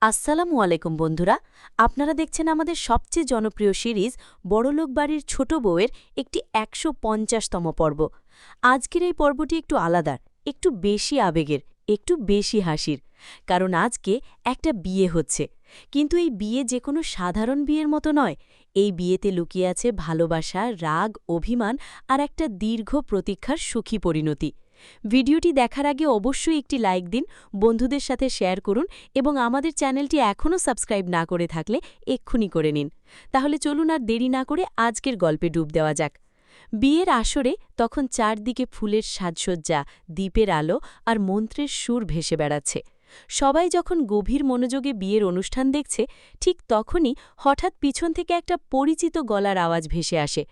আসসালামু আলাইকুম বন্ধুরা, আপনারা দেখছেন আমাদের সবচেয়ে জনপ্রিয় সিরিজ বড়লোক বাড়ির ছোট বউয়ের একটি ১৫০তম পর্ব। আজকের এই পর্বটি একটু আলাদা, একটু বেশি আবেগের, একটু বেশি হাসির। কারণ আজকে একটা বিয়ে হচ্ছে, কিন্তু এই বিয়ে যে কোনো সাধারণ বিয়ের মতো নয়। এই বিয়েতে লুকিয়ে আছে ভালোবাসা, রাগ, অভিমান আর একটা দীর্ঘ প্রতীক্ষার সুখী পরিণতি। ভিডিওটি দেখার আগে অবশ্যই একটি লাইক দিন, বন্ধুদের সাথে শেয়ার করুন এবং আমাদের চ্যানেলটি এখনও সাবস্ক্রাইব না করে থাকলে এক্ষুনি করে নিন। তাহলে চলুন আর দেরি না করে আজকের গল্পে ডুব দেওয়া যাক। বিয়ের আসরে তখন চারদিকে ফুলের সাজসজ্জা, দ্বীপের আলো আর মন্ত্রের সুর ভেসে বেড়াচ্ছে। সবাই যখন গভীর মনোযোগে বিয়ের অনুষ্ঠান দেখছে, ঠিক তখনই হঠাৎ পিছন থেকে একটা পরিচিত গলার আওয়াজ ভেসে আসে।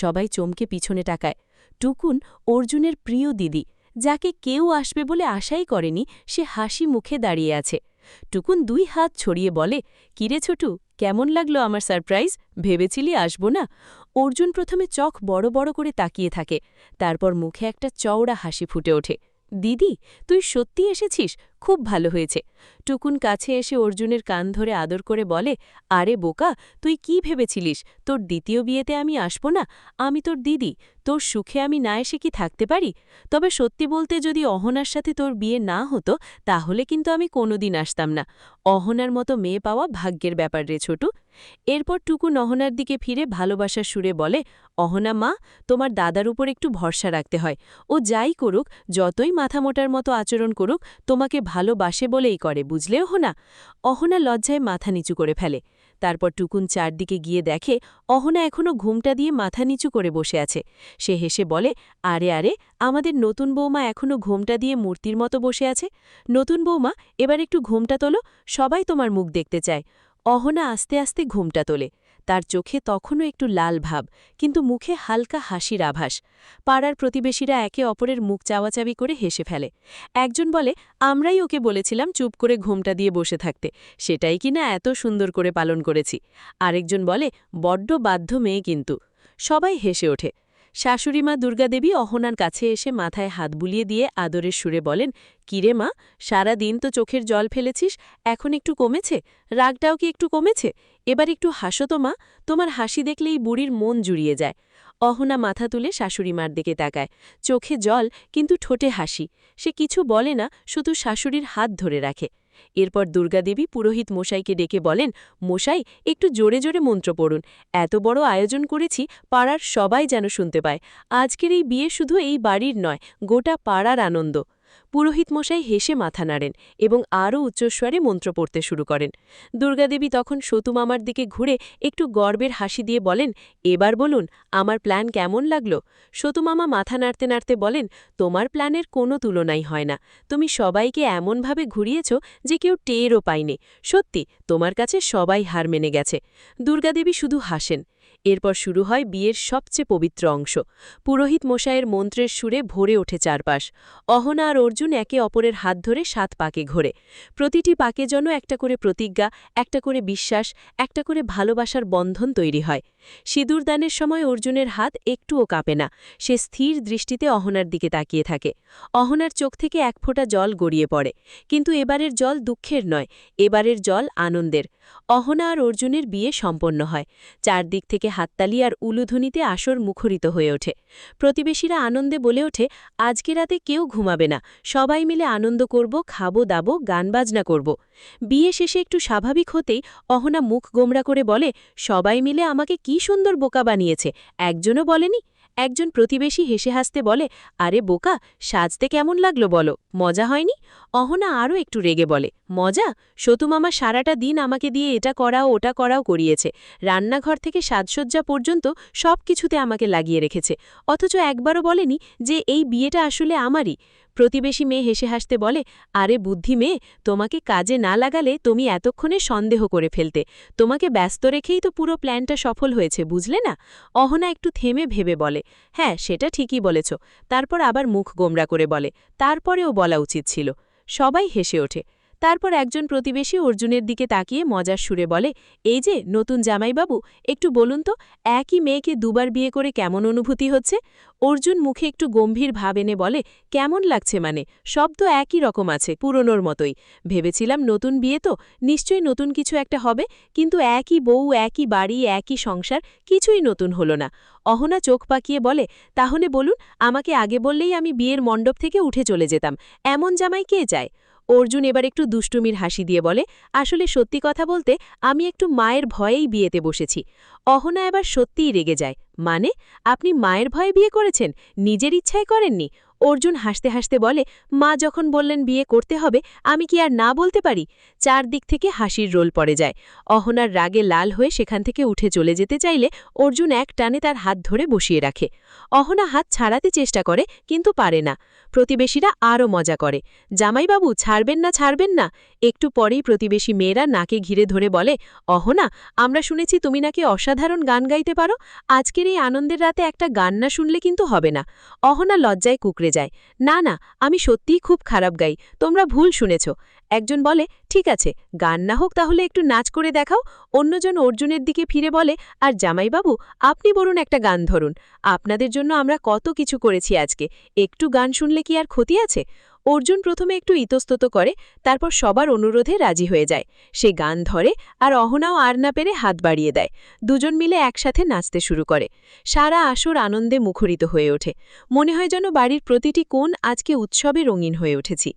সবাই চমকে পিছনে তাকায়। টুকুন, অর্জুনের প্রিয় দিদি, যাকে কেউ আসবে বলে আশাই করেনি, সে হাসি মুখে দাঁড়িয়ে আছে। টুকুন ২ হাত ছড়িয়ে বলে, কিরে ছোটু, কেমন লাগলো আমার সারপ্রাইজ? ভেবেছিলি আসব না? অর্জুন প্রথমে চোখ বড় বড় করে তাকিয়ে থাকে, তারপর মুখে একটা চওড়া হাসি ফুটে ওঠে। দিদি, তুই সত্যি এসেছিস? খুব ভালো হয়েছে। টুকুন কাছে এসে অর্জুনের কান ধরে আদর করে বলে, আরে বোকা, তুই কি ভেবেছিলিস তোর দ্বিতীয় বিয়েতে আমি আসব না? আমি তোর দিদি, তোর সুখে আমি না এসে কি থাকতে পারি? তবে সত্যি বলতে, যদি অহনার সাথে তোর বিয়ে না হতো তাহলে কিন্তু আমি কোনোদিন আসতাম না। অহনার মতো মেয়ে পাওয়া ভাগ্যের ব্যাপার রে ছোটু। এরপর টুকুন অহনার দিকে ফিরে ভালোবাসার সুরে বলে, অহনা মা, তোমার দাদার উপর একটু ভরসা রাখতে হয়। ও যাই করুক, যতই মাথামোটার মতো আচরণ করুক, তোমাকে ভালোবাসে বলেই করে, বুঝলে অহনা? অহনা লজ্জায় মাথা নিচু করে ফেলে। তারপর টুকুন চারদিকে গিয়ে দেখে অহনা এখনও ঘুমটা দিয়ে মাথা নিচু করে বসে আছে। সে হেসে বলে, আরে আরে, আমাদের নতুন বৌমা এখনও ঘোমটা দিয়ে মূর্তির মতো বসে আছে। নতুন বৌমা, এবার একটু ঘোমটা তোলো, সবাই তোমার মুখ দেখতে চায়। অহনা আস্তে আস্তে ঘোমটা তোলে। তার চোখে তখনও একটু লাল ভাব, কিন্তু মুখে হালকা হাসির আভাস। পাড়ার প্রতিবেশীরা একে অপরের মুখ চাওয়াচাবি করে হেসে ফেলে। একজন বলে, আমরাই ওকে বলেছিলাম চুপ করে ঘোমটা দিয়ে বসে থাকতে, সেটাই কিনা এত সুন্দর করে পালন করেছি। আরেকজন বলে, বড্ড বাধ্য মেয়ে কিন্তু। সবাই হেসে ওঠে। শাশুড়িমা দুর্গাদেবী অহনার কাছে এসে মাথায় হাত বুলিয়ে দিয়ে আদরের সুরে বলেন, কিরে মা, সারা দিন তো চোখের জল ফেলেছিস, এখন একটু কমেছে? রাগটাও কি একটু কমেছে? এবার একটু হাসো তো মা, তোমার হাসি দেখলেই বুড়ির মন জুড়িয়ে যায়। অহনা মাথা তুলে শাশুড়িমার দিকে তাকায়, চোখে জল কিন্তু ঠোঁটে হাসি। সে কিছু বলে না, শুধু শাশুড়ির হাত ধরে রাখে। এরপর দুর্গাদেবী পুরোহিত মশাইকে ডেকে বলেন, মশাই, একটু জোরে জোরে মন্ত্র পড়ুন। এত বড় আয়োজন করেছি, পাড়ার সবাই যেন শুনতে পায়। আজকের এই বিয়ে শুধু এই বাড়ির নয়, গোটা পাড়ার আনন্দ। পুরোহিত মশাই হেসে মাথা নাড়েন এবং আরও উচ্চস্বরে মন্ত্র পড়তে শুরু করেন। দুর্গাদেবী তখন সতুমামার দিকে ঘুরে একটু গর্বের হাসি দিয়ে বলেন, এবার বলুন, আমার প্ল্যান কেমন লাগলো? সতুমামা মাথা নাড়তে নাড়তে বলেন, তোমার প্ল্যানের কোনো তুলনাই হয় না। তুমি সবাইকে এমনভাবে ঘুরিয়েছ যে কেউ টেরও পায়নি। সত্যি, তোমার কাছে সবাই হার মেনে গেছে। দুর্গাদেবী শুধু হাসেন। এরপর শুরু হয় বিয়ের সবচেয়ে পবিত্র অংশ। পুরোহিত মশায়ের মন্ত্রের সুরে ভরে ওঠে চারপাশ। অহনা আর অর্জুন একে অপরের হাত ধরে ৭ পাকে ঘোরে। প্রতিটি পাকে যেন একটা করে প্রতিজ্ঞা, একটা করে বিশ্বাস, একটা করে ভালোবাসার বন্ধন তৈরি হয়। সিঁদুরদানের সময় অর্জুনের হাত একটুও কাঁপে না। সে স্থির দৃষ্টিতে অহনার দিকে তাকিয়ে থাকে। অহনার চোখ থেকে এক ফোঁটা জল গড়িয়ে পড়ে। কিন্তু এবারের জল দুঃখের নয়, এবারের জল আনন্দের। অহনা আর অর্জুনের বিয়ে সম্পন্ন হয়। চারদিক থেকে হাততালি আর উলুধ্বনিতে আসর মুখরিত হয়ে ওঠে। প্রতিবেশীরা আনন্দে বলে ওঠে, আজকে রাতে কেউ ঘুমাবে না, সবাই মিলে আনন্দ করব, খাবো দাবো, গান বাজনা করব। বিয়ে শেষে একটু স্বাভাবিক হতেই অহনা মুখ গোমরা করে বলে, সবাই মিলে আমাকে কি সুন্দর বোকা বানিয়েছে, একজনও বলেনি? একজন প্রতিবেশী হেসে হাসতে বলে, আরে বোকা, সাজতে কেমন লাগলো বলো, মজা হয়নি? অহনা আরও একটু রেগে বলে, মজা? সতুমামা সারাটা দিন আমাকে দিয়ে এটা করাও ওটা করাও করিয়েছে, রান্নাঘর থেকে সাজসজ্জা পর্যন্ত সব কিছুতে আমাকে লাগিয়ে রেখেছে, অথচ একবারও বলেনি যে এই বিয়েটা আসলে আমারই। প্রতিবেশী মেয়ে হেসে হাসতে বলে, আরে বুদ্ধি মেয়ে, তোমাকে কাজে না লাগালে তুমি এতক্ষণে সন্দেহ করে ফেলতে, তোমাকে ব্যস্ত রেখেই তো পুরো প্ল্যানটা সফল হয়েছে, বুঝলে না? অহনা একটু থেমে ভেবে বলে, হ্যাঁ, সেটা ঠিকই বলেছ। তারপর আবার মুখ গোমরা করে বলে, তারপরেও বলা উচিত ছিল। সবাই হেসে ওঠে। তারপর একজন প্রতিবেশী অর্জুনের দিকে তাকিয়ে মজার সুরে বলে, এই যে নতুন জামাইবাবু, একটু বলুন তো একই মেয়েকে দুবার বিয়ে করে কেমন অনুভূতি হচ্ছে? অর্জুন মুখে একটু গম্ভীর ভাব এনে বলে, কেমন লাগছে মানে? সব তো একই রকম আছে, পুরনোর মতোই। ভেবেছিলাম নতুন বিয়ে তো নিশ্চয়ই নতুন কিছু একটা হবে, কিন্তু একই বউ, একই বাড়ি, একই সংসার, কিছুই নতুন হলো না। অহনা চোখ পাকিয়ে বলে, তাহলে বলুন, আমাকে আগে বললেই আমি বিয়ের মণ্ডপ থেকে উঠে চলে যেতাম। এমন জামাই কে চায়? অর্জুন এবার একটু দুষ্টুমির হাসি দিয়ে বলে, আসলে সত্যি কথা বলতে আমি একটু মায়ের ভয়েই বিয়েতে বসেছি। অহনা এবার সত্যিই রেগে যায়, মানে আপনি মায়ের ভয়ে বিয়ে করেছেন, নিজের ইচ্ছায় করেননি? অর্জুন হাসতে হাসতে বলে, মা যখন বললেন বিয়ে করতে হবে, আমি কি আর না বলতে পারি? চারদিক থেকে হাসির রোল পড়ে যায়। অহনার রাগে লাল হয়ে সেখান থেকে উঠে চলে যেতে চাইলে অর্জুন এক টানে তার হাত ধরে বসিয়ে রাখে। অহনা হাত ছাড়াতে চেষ্টা করে, কিন্তু পারে না। প্রতিবেশীরা আরও মজা করে, জামাইবাবু ছাড়বেন না, ছাড়বেন না। একটু পরেই প্রতিবেশী মেয়েরা নাকে ঘিরে ধরে বলে, অহনা, আমরা শুনেছি তুমি নাকি অসাধারণ গান গাইতে পারো। আজকের এই আনন্দের রাতে একটা গান না শুনলে কিন্তু হবে না। অহনা লজ্জায় কুঁকড়ে যায়, না না, আমি সত্যিই খুব খারাপ গাই, তোমরা ভুল শুনেছ। একজন বলে, ঠিক আছে, গান না হোক তাহলে একটু নাচ করে দেখাও। অন্যজন অর্জুনের দিকে ফিরে বলে, আর জামাইবাবু, আপনি বরুন একটা গান ধরুন, আপনাদের জন্য আমরা কত কিছু করেছি আজকে, একটু গান শুনলে কি আর ক্ষতি আছে? অর্জুন প্রথমে একটু ইতস্তত করে, তারপর সবার অনুরোধে রাজি হয়ে যায়। সে গান ধরে, আর অহনাও আর না পেরে হাত বাড়িয়ে দেয়। দুজন মিলে একসাথে নাচতে শুরু করে। সারা আসর আনন্দে মুখরিত হয়ে ওঠে। মনে হয় যেন বাড়ির প্রতিটি কোণ আজকে উৎসবে রঙিন হয়ে উঠেছি।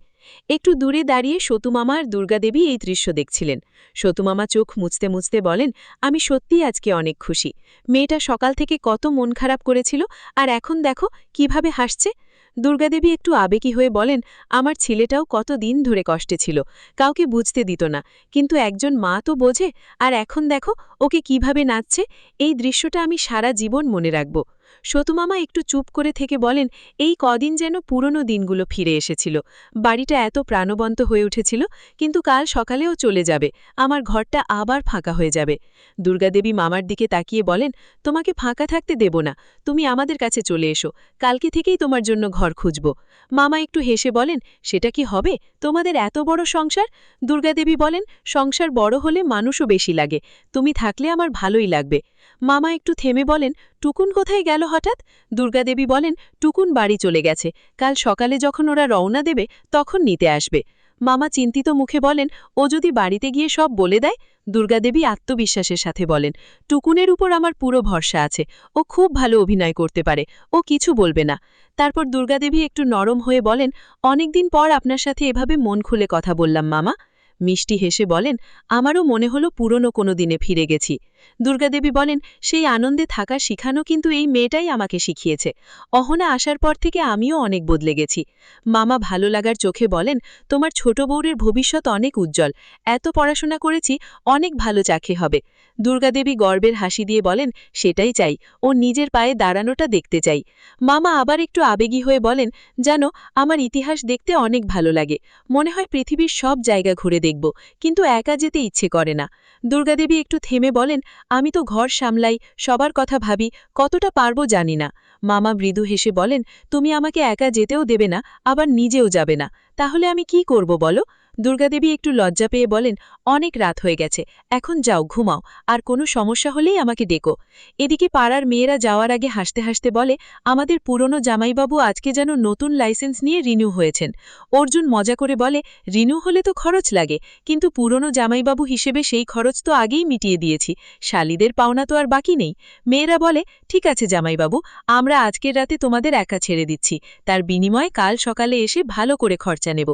একটু দূরে দাঁড়িয়ে সতুমামা আর দুর্গাদেবী এই দৃশ্য দেখছিলেন। সতুমামা চোখ মুছতে মুছতে বলেন, আমি সত্যিই আজকে অনেক খুশি। মেয়েটা সকাল থেকে কত মন খারাপ করেছিল, আর এখন দেখো কিভাবে হাসছে। দুর্গাদেবী একটু আবেগী হয়ে বলেন, আমার ছেলেটাও কত দিন ধরে কষ্টে ছিল, কাউকে বুঝতে দিত না, কিন্তু একজন মা তো বোঝে, আর এখন দেখো ওকে কিভাবে নাচছে। এই দৃশ্যটা আমি সারা জীবন মনে রাখব। সতুমামা একটু চুপ করে থেকে বলেন, এই কদিন যেন পুরনো দিনগুলো ফিরে এসেছিল। বাড়িটা এত প্রাণবন্ত হয়ে উঠেছিল, কিন্তু কাল সকালেও চলে যাবে, আমার ঘরটা আবার ফাঁকা হয়ে যাবে। দুর্গাদেবী মামার দিকে তাকিয়ে বলেন, তোমাকে ফাঁকা থাকতে দেব না, তুমি আমাদের কাছে চলে এসো, কালকে থেকেই তোমার জন্য ঘর খুঁজব। মামা একটু হেসে বলেন, সেটা কি হবে, তোমাদের এত বড় সংসার? দুর্গাদেবী বলেন, সংসার বড় হলে মানুষও বেশি লাগে, তুমি থাকলে আমার ভালোই লাগবে। মামা একটু থেমে বলেন, টুকুন কোথায় গেল হঠাৎ? দুর্গাদেবী বলেন, টুকুন বাড়ি চলে গেছে, কাল সকালে যখন ওরা রওনা দেবে তখন নিতে আসবে। মামা চিন্তিত মুখে বলেন, ও যদি বাড়িতে গিয়ে সব বলে দেয়? দুর্গাদেবী আত্মবিশ্বাসের সাথে বলেন, টুকুনের উপর আমার পুরো ভরসা আছে, ও খুব ভালো অভিনয় করতে পারে, ও কিছু বলবে না। তারপর দুর্গাদেবী একটু নরম হয়ে বলেন, অনেকদিন পর আপনার সাথে এভাবে মন খুলে কথা বললাম মামা। মিষ্টি হেসে বলেন, আমারও মনে হলো পুরনো কোনো দিনে ফিরে গেছি। দুর্গাদেবী বলেন, সেই আনন্দে থাকা শিখানো কিন্তু এই মেয়েটাই আমাকে শিখিয়েছে। অহনা আসার পর থেকে আমিও অনেক বদলে গেছি। মামা ভালো লাগার চোখে বলেন, তোমার ছোট বউরের ভবিষ্যৎ অনেক উজ্জ্বল, এত পড়াশোনা করেছি, অনেক ভালো চাকরি হবে। দুর্গাদেবী গর্বের হাসি দিয়ে বলেন, সেটাই চাই, ও নিজের পায়ে দাঁড়ানোটা দেখতে চাই। মামা আবার একটু আবেগী হয়ে বলেন, জানো, আমার ইতিহাস দেখতে অনেক ভালো লাগে, মনে হয় পৃথিবীর সব জায়গা ঘুরে দেখব, কিন্তু একা যেতে ইচ্ছে করে না। দুর্গাদেবী একটু থেমে বলেন, আমি তো ঘর সামলাই, সবার কথা ভাবি, কতটা পারবো জানি না। মামা মৃদু হেসে বলেন, তুমি আমাকে একা যেতেও দেবে না, আবার নিজেও যাবে না, তাহলে আমি কি করব বলো? দুর্গাদেবী একটু লজ্জা পেয়ে বলেন, অনেক রাত হয়ে গেছে, এখন যাও ঘুমাও, আর কোনো সমস্যা হলেই আমাকে ডেকো। এদিকে পাড়ার মেয়েরা যাওয়ার আগে হাসতে হাসতে বলে, আমাদের পুরনো জামাইবাবু আজকে যেন নতুন লাইসেন্স নিয়ে রিনিউ হয়েছেন। অর্জুন মজা করে বলে, রিনিউ হলে তো খরচ লাগে, কিন্তু পুরনো জামাইবাবু হিসেবে সেই খরচ তো আগেই মিটিয়ে দিয়েছি, শালিদের পাওনা তো আর বাকি নেই। মেয়েরা বলে, ঠিক আছে জামাইবাবু, আমরা আজকের রাতে তোমাদের একা ছেড়ে দিচ্ছি, তার বিনিময়ে কাল সকালে এসে ভালো করে খরচা নেব।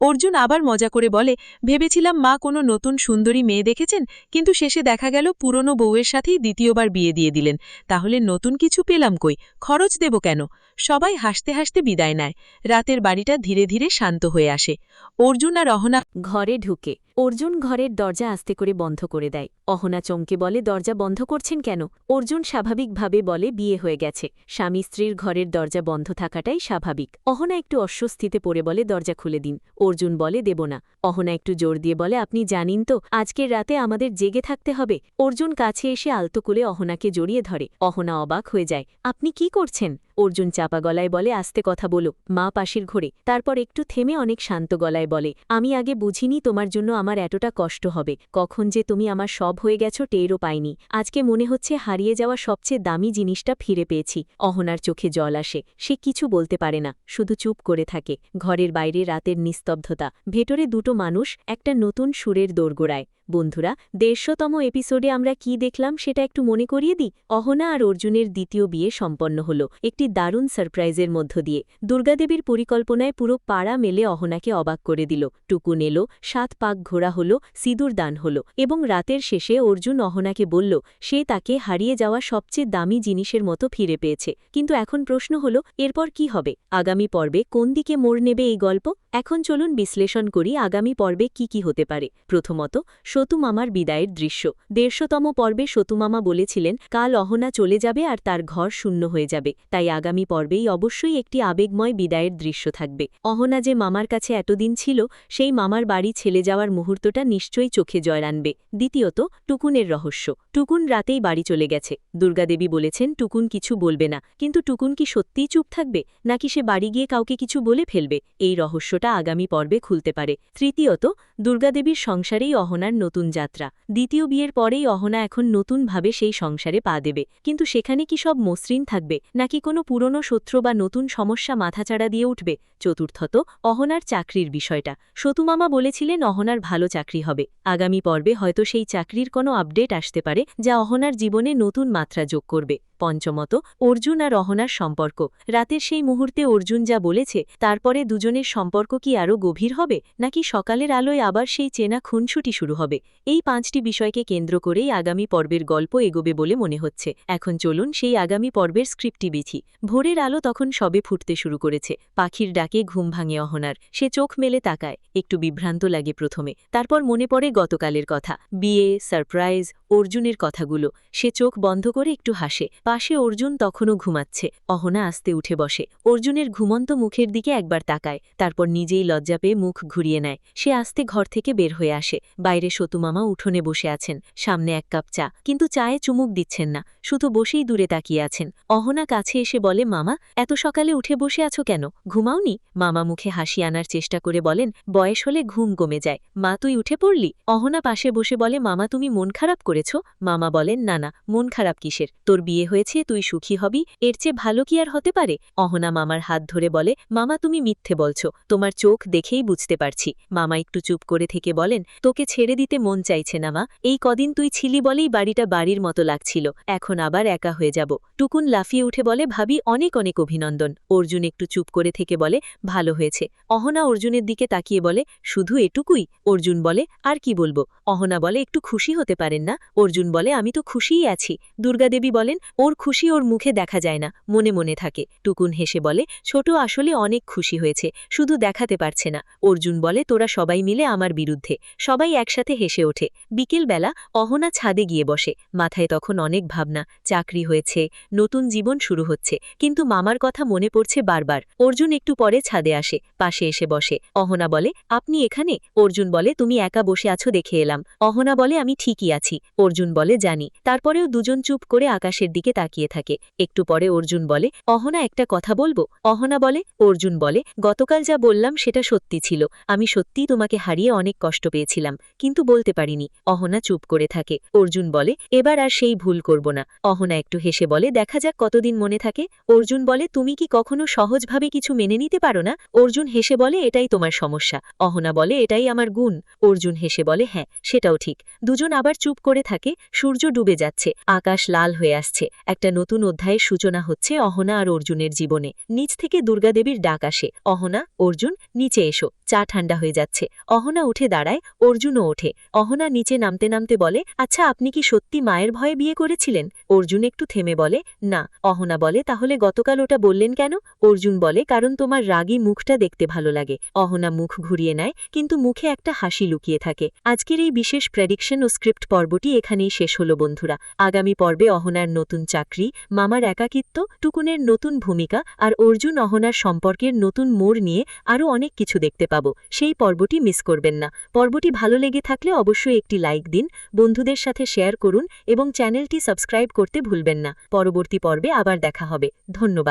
অর্জুন আবার মজা করে বলে, ভেবেছিলাম মা কোনো নতুন সুন্দরী মেয়ে দেখেছেন, কিন্তু শেষে দেখা গেল পুরনো বউয়ের সাথেই দ্বিতীয়বার বিয়ে দিয়ে দিলেন, তাহলে নতুন কিছু পেলাম কই, খরচ দেব কেন? সবাই হাসতে হাসতে বিদায় নেয়। রাতের বাড়িটা ধীরে ধীরে শান্ত হয়ে আসে। অর্জুন আর অহনা ঘরে ঢুকে অর্জুন ঘরের দরজা আস্তে করে বন্ধ করে দেয়। অহনা চমকে বলে, দরজা বন্ধ করছেন কেন? অর্জুন স্বাভাবিকভাবে বলে, বিয়ে হয়ে গেছে, স্বামী স্ত্রীর ঘরের দরজা বন্ধ থাকাটাই স্বাভাবিক। অহনা একটু অস্বস্তিতে পড়ে বলে, দরজা খুলে দিন। অর্জুন বলে, দেব না। অহনা একটু জোর দিয়ে বলে, আপনি জানিন তো আজকের রাতে আমাদের জেগে থাকতে হবে। অর্জুন কাছে এসে আলতো কুলে অহনাকে জড়িয়ে ধরে। অহনা অবাক হয়ে যায়, আপনি কি করছেন? অর্জুন চাপা গলায় বলে, আস্তে কথা বলো, মা পাশের ঘোরে। তারপর একটু থেমে অনেক শান্ত গলায় বলে, আমি আগে বুঝিনি তোমার জন্য আমার এতটা কষ্ট হবে, কখন যে তুমি আমার সব হয়ে গেছো টেরও পাইনি। আজকে মনে হচ্ছে হারিয়ে যাওয়া সবচেয়ে দামি জিনিসটা ফিরে পেয়েছি। অহনার চোখে জল আসে, সে কিছু বলতে পারে না, শুধু চুপ করে থাকে। ঘরের বাইরে রাতের নিস্তব্ধতা, ভেতরে দুটো মানুষ একটা নতুন সুরের দোরগোড়ায়। বন্ধুরা, ১৫০তম এপিসোডে আমরা কি দেখলাম সেটা একটু মনে করিয়ে দিই। অহনা আর অর্জুনের দ্বিতীয় বিয়ে সম্পন্ন হল একটি দারুণ সারপ্রাইজের মধ্য দিয়ে। দুর্গাদেবীর পরিকল্পনায় পুরো পাড়া মেলে অহনাকে অবাক করে দিল। টুকুন এলো, ৭ পাক ঘোরা হল, সিঁদুর দান হল, এবং রাতের শেষে অর্জুন অহনাকে বলল সে তাকে হারিয়ে যাওয়া সবচেয়ে দামি জিনিসের মতো ফিরে পেয়েছে। কিন্তু এখন প্রশ্ন হল, এরপর কি হবে? আগামী পর্বে কোন দিকে মোড় নেবে এই গল্প? এখন চলুন বিশ্লেষণ করি আগামী পর্বে কি কি হতে পারে। প্রথমত, সতুমামার বিদায়ের দৃশ্য। ১৫০তম পর্বে সতুমামা বলেছিলেন কাল অহনা চলে যাবে আর তার ঘর শূন্য হয়ে যাবে, তাই আগামী পর্বেই অবশ্যই একটি আবেগময় বিদায়ের দৃশ্য থাকবে। অহনা যে মামার কাছে এতদিন ছিল, সেই মামার বাড়ি ছেড়ে যাওয়ার মুহূর্তটা নিশ্চয়ই চোখে জয় আনবে। দ্বিতীয়ত, টুকুনের রহস্য। টুকুন রাতেই বাড়ি চলে গেছে, দুর্গাদেবী বলেছেন টুকুন কিছু বলবে না, কিন্তু টুকুন কি সত্যিই চুপ থাকবে, নাকি সে বাড়ি গিয়ে কাউকে কিছু বলে ফেলবে? এই রহস্যটা আগামী পর্বে খুলতে পারে। তৃতীয়ত, দুর্গাদেবীর সংসারেই অহনার নতুন যাত্রা। দ্বিতীয় বিয়ের পরেই অহনা এখন নতুনভাবে সেই সংসারে পা দেবে, কিন্তু সেখানে কি সব মসৃণ থাকবে, নাকি কোনো পুরনো শত্রু বা নতুন সমস্যা মাথাচাড়া দিয়ে উঠবে? চতুর্থত, অহনার চাকরির বিষয়টা। সতুমামা বলেছিলেন অহনার ভালো চাকরি হবে। আগামী পর্বে হয়তো সেই চাকরির কোনো আপডেট আসতে পারে যা অহনার জীবনে নতুন মাত্রা যোগ করবে। পঞ্চমত, অর্জুন আর অহনার সম্পর্ক। রাতের সেই মুহূর্তে অর্জুন যা বলেছে, তারপরে দুজনের সম্পর্ক কি আরও গভীর হবে, নাকি সকালের আলোয় আবার সেই চেনা খুনসুটি শুরু হবে? এই 5টি বিষয়কে কেন্দ্র করেই আগামী পর্বের গল্প এগোবে বলে মনে হচ্ছে। এখন চলুন সেই আগামী পর্বের স্ক্রিপ্টটি বিছি। ভোরের আলো তখন সবে ফুটতে শুরু করেছে। পাখির ডাকে ঘুম ভাঙে অহনার। সে চোখ মেলে তাকায়, একটু বিভ্রান্ত লাগে প্রথমে, তারপর মনে পড়ে গতকালের কথা, বিয়ে, সারপ্রাইজ, অর্জুনের কথাগুলো। সে চোখ বন্ধ করে একটু হাসে। পাশে অর্জুন তখনও ঘুমাচ্ছে। অহনা আস্তে উঠে বসে, অর্জুনের ঘুমন্ত মুখের দিকে একবার তাকায়, তারপর নিজেই লজ্জা পেয়ে মুখ ঘুরিয়ে নেয়। সে আস্তে ঘর থেকে বের হয়ে আসে। বাইরে সতুমামা উঠোনে বসে আছেন, সামনে 1 কাপ চা, কিন্তু চায়ে চুমুক দিচ্ছেন না, শুধু বসেই দূরে তাকিয়ে আছেন। অহনা কাছে এসে বলে, মামা, এত সকালে উঠে বসে আছো কেন? ঘুমাওনি? মামা মুখে হাসি আনার চেষ্টা করে বলেন, বয়স হলে ঘুম কমে যায়। মা, তুই উঠে পড়লি? অহনা পাশে বসে বলে, মামা, তুমি মন খারাপ করেছ? মামা বলেন, না না, মন খারাপ কিসের, তোর বিয়ে হয়েছে, তুই সুখী হবি, এর চেয়ে ভালো কি আর হতে পারে? অহনা মামার হাত ধরে বলে, মামা, তুমি মিথ্যে বলছ, তোমার চোখ দেখেই বুঝতে পারছি। মামা একটু চুপ করে থেকে বলেন, তোকে ছেড়ে দিতে মন চাইছে না মা, এই কদিন তুই ছিলি বলেই বাড়িটা বাড়ির মতো লাগছিল, এখন আবার একা হয়ে যাব। টুকুন লাফিয়ে উঠে বলে, ভাবি, অনেক অনেক অভিনন্দন। অর্জুন একটু চুপ করে থেকে বলে, ভালো হয়েছে। অহনা অর্জুনের দিকে তাকিয়ে বলে, শুধু এটুকুই? অর্জুন বলে, আর কি বলবো? অহনা বলে, একটু খুশি হতে পারেন না? অর্জুন বলে, আমি তো খুশিই আছি। দুর্গাদেবী বলেন, ওর খুশি ওর মুখে দেখা যায় না, মনে মনে থাকে। টুকুন হেসে বলে, ছোট আসলে অনেক খুশি হয়েছে, শুধু দেখাতে পারছে না। অর্জুন বলে, তোরা সবাই মিলে আমার বিরুদ্ধে। সবাই একসাথে হেসে ওঠে। বিকেলবেলা অহনা ছাদে গিয়ে বসে। মাথায় তখন অনেক ভাবনা, চাকরি হয়েছে, নতুন জীবন শুরু হচ্ছে, কিন্তু মামার কথা মনে পড়ছে বারবার। অর্জুন একটু পরে ছাদে আসে, পাশে এসে বসে। অহনা বলে, আপনি এখানে? অর্জুন বলে, তুমি একা বসে আছো দেখে এলাম। অহনা বলে, আমি ঠিকই আছি। অর্জুন বলে, জানি। তারপরেও দুজন চুপ করে আকাশের দিকে তাকিয়ে থাকে। একটু পরে অর্জুন বলে, অহনা, একটা কথা বলবো? অহনা বলে, অর্জুন বলে, গতকাল যা বললাম সেটা সত্যি ছিল, আমি সত্যিই তোমাকে হারিয়ে অনেক কষ্ট পেয়েছিলাম, কিন্তু বলতে পারিনি। অহনা চুপ করে থাকে। অর্জুন বলে, এবার আর সেই ভুল করব না। অহনা একটু হেসে বলে, দেখা যাক কতদিন মনে থাকে। অর্জুন বলে, তুমি কি কখনো সহজভাবে কিছু মেনে নিতে পারো না? অর্জুন হেসে বলে, এটাই তোমার সমস্যা। অহনা বলে, এটাই আমার গুণ। অর্জুন হেসে বলে, হ্যাঁ, সেটাও ঠিক। দুজন আবার চুপ করে থাকে। সূর্য ডুবে যাচ্ছে, আকাশ লাল হয়ে আসছে। একটা নতুন অধ্যায়ের সূচনা হচ্ছে অহনা আর অর্জুনের জীবনে। নিচ থেকে দুর্গাদেবীর ডাক আসে, অহনা, অর্জুন, নিচে এসো, চা ঠান্ডা হয়ে যাচ্ছে। অহনা উঠে দাঁড়ায়, অর্জুনও ওঠে। অহনা নিচে নামতে নামতে বলে, আচ্ছা, আপনি কি সত্যি মায়ের ভয়ে বিয়ে করেছিলেন? অর্জুন একটু থেমে বলে, না। অহনা বলে, তাহলে গতকাল ওটা বললেন কেন? অর্জুন বলে, কারণ তোমার রাগী মুখটা দেখতে ভালো লাগে। অহনা মুখ ঘুরিয়ে নেয়, কিন্তু মুখে একটা হাসি লুকিয়ে থাকে। আজকের এই বিশেষ প্রেডিকশন ও স্ক্রিপ্ট পর্বটি এখানেই শেষ হলো বন্ধুরা। আগামী পর্বে অহনার নতুন চাকরি, মামার একাকিত্ব, টুকুনের নতুন ভূমিকা আর অর্জুন অহনার সম্পর্কের নতুন মোড় নিয়ে আরও অনেক কিছু দেখতে পাবো। সেই পর্বটি মিস করবেন না। পর্বটি ভালো লেগে থাকলে অবশ্যই একটি লাইক দিন, বন্ধুদের সাথে শেয়ার করুন এবং চ্যানেলটি সাবস্ক্রাইব করতে ভুলবেন না। পরবর্তী পর্বে আবার দেখা হবে। ধন্যবাদ।